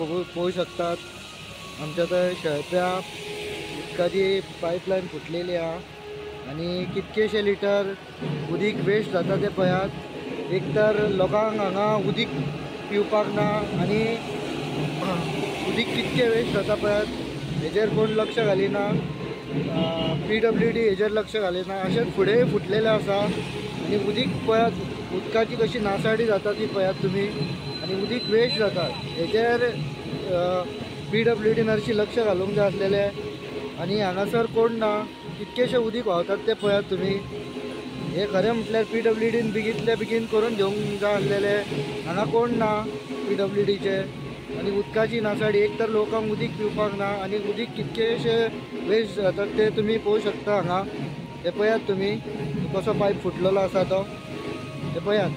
पोहू शकतात आमच्या थंय शेळप्या उदकाची पायपलायन फुटलेली हा आणि कितकेशे लिटर उदीक वेस्ट जाता ते पळयात। एक तर लोकांक हांगा उदीक पिवपाक ना आणि उदीक कितके वेस्ट जाता पळयात हेजेर कोण लक्ष घालिना। PWD हेजेर लक्ष घालिना। अशेंच फुडेंय फुटलेले आसा आणि उदीक पळयात उदकाची कशी नासाडी जाता ती पळयात तुमी आणि उदीक वेस्ट जाता हेजेर PWD नरशी लक्ष घालूंक जाय आसलेले आणि हांगासर कोण ना कितकेशे उदीक व्हांवतात ते पळयात तुमी। हे खरें म्हटल्यार PWDन बेगीतले बेगीन करून घेवंक जाय आसलेले हांगा कोण ना PWDचे आणि उदकाची नासाडी एक तर लोकांक उदीक पिवपाक ना आणि उदीक कितकेशे वेस्ट जातात ते तुमी पळोवं शकता हांगा। हे पळयात तुमी कसो पायप फुटलेलो आसा तो हे पळयात।